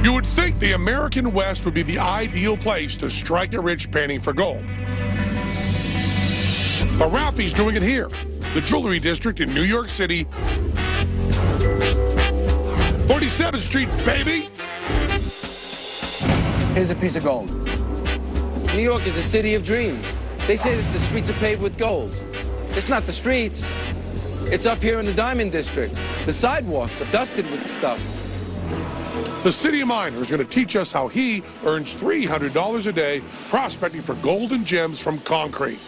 You would think the American West would be the ideal place to strike it rich panning for gold. But Ralphie's doing it here, the Jewelry District in New York City. 47th Street, baby! Here's a piece of gold. New York is a city of dreams. They say that the streets are paved with gold. It's not the streets. It's up here in the Diamond District. The sidewalks are dusted with stuff. The city miner is going to teach us how he earns $300 a day prospecting for gold and gems from concrete.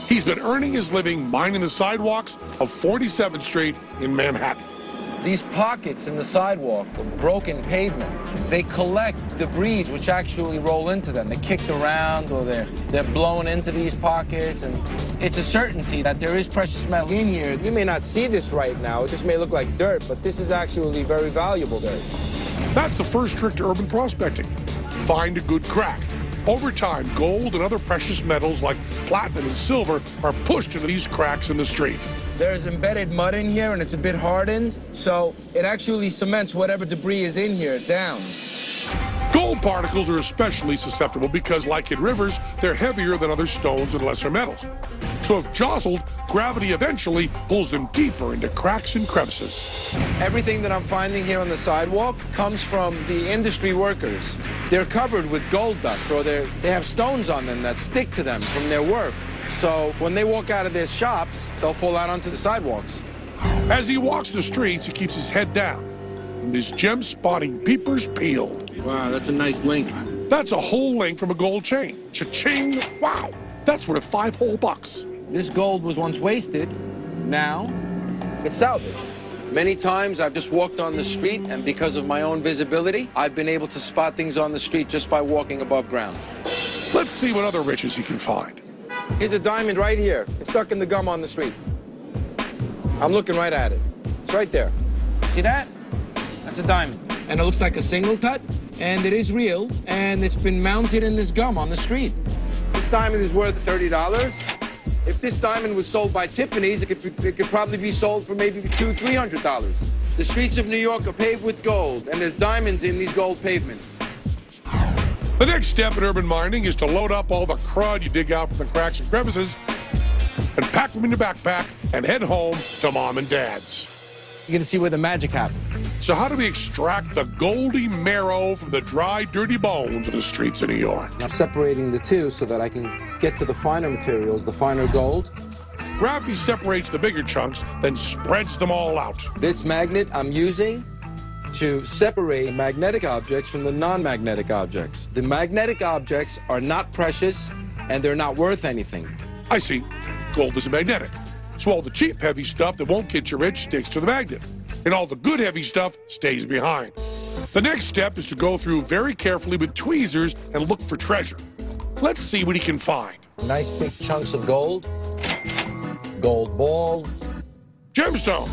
He's been earning his living mining the sidewalks of 47th Street in Manhattan. These pockets in the sidewalk of broken pavement, they collect debris which actually roll into them. They're kicked around or they're blown into these pockets, and it's a certainty that there is precious metal in here. You may not see this right now, it just may look like dirt, but this is actually very valuable dirt. That's the first trick to urban prospecting. Find a good crack. Over time, gold and other precious metals like platinum and silver are pushed into these cracks in the street. There's embedded mud in here and it's a bit hardened, so it actually cements whatever debris is in here down. Gold particles are especially susceptible because, like in rivers, they're heavier than other stones and lesser metals. So if jostled, gravity eventually pulls them deeper into cracks and crevices. Everything that I'm finding here on the sidewalk comes from the industry workers. They're covered with gold dust, or they have stones on them that stick to them from their work. So when they walk out of their shops, they'll fall out onto the sidewalks. As he walks the streets, he keeps his head down, and his gem-spotting peepers peeled. Wow, that's a nice link. That's a whole link from a gold chain. Cha-ching! Wow, that's worth 5 whole bucks. This gold was once wasted. Now, it's salvaged. Many times I've just walked on the street, and because of my own visibility, I've been able to spot things on the street just by walking above ground. Let's see what other riches he can find. Here's a diamond right here. It's stuck in the gum on the street. I'm looking right at it. It's right there. See that? That's a diamond. And it looks like a single cut, and it is real, and it's been mounted in this gum on the street. This diamond is worth $30. If this diamond was sold by Tiffany's, it could probably be sold for maybe $200, $300. The streets of New York are paved with gold, and there's diamonds in these gold pavements. The next step in urban mining is to load up all the crud you dig out from the cracks and crevices and pack them in your backpack and head home to mom and dad's. You're gonna see where the magic happens. So how do we extract the goldy marrow from the dry, dirty bones of the streets of New York? I'm separating the two so that I can get to the finer materials, the finer gold. Ralphie separates the bigger chunks, then spreads them all out. This magnet I'm using to separate magnetic objects from the non-magnetic objects. The magnetic objects are not precious, and they're not worth anything. I see. Gold is magnetic. So all the cheap, heavy stuff that won't get you rich sticks to the magnet, and all the good, heavy stuff stays behind. The next step is to go through very carefully with tweezers and look for treasure. Let's see what he can find. Nice big chunks of gold, gold balls, Gemstone.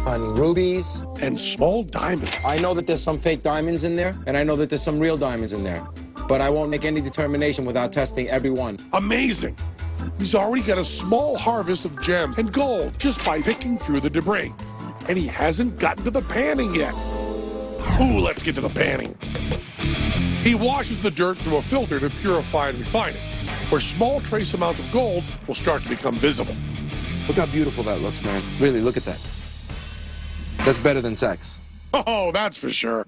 finding rubies. And small diamonds. I know that there's some fake diamonds in there, and I know that there's some real diamonds in there, but I won't make any determination without testing every one. Amazing. He's already got a small harvest of gems and gold just by picking through the debris. And he hasn't gotten to the panning yet. Ooh, let's get to the panning. He washes the dirt through a filter to purify and refine it, where small trace amounts of gold will start to become visible. Look how beautiful that looks, man. Really, look at that. That's better than sex. Oh, that's for sure.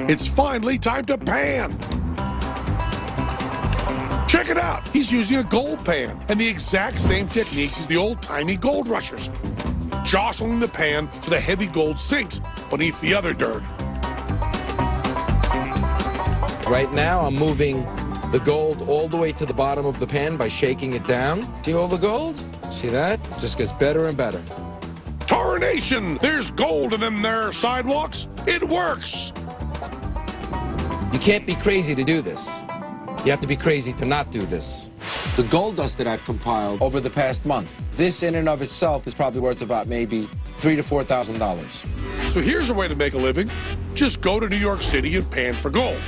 It's finally time to pan. Check it out. He's using a gold pan and the exact same techniques as the old-timey gold rushers, jostling the pan so the heavy gold sinks beneath the other dirt. Right now, I'm moving the gold all the way to the bottom of the pan by shaking it down. See all the gold? See that? It just gets better and better. Tarnation! There's gold in them there sidewalks. It works! You can't be crazy to do this. You have to be crazy to not do this. The gold dust that I've compiled over the past month, this in and of itself is probably worth about maybe $3,000 to $4,000. So here's a way to make a living. Just go to New York City and pan for gold.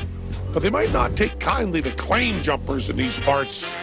But they might not take kindly to claim jumpers in these parts.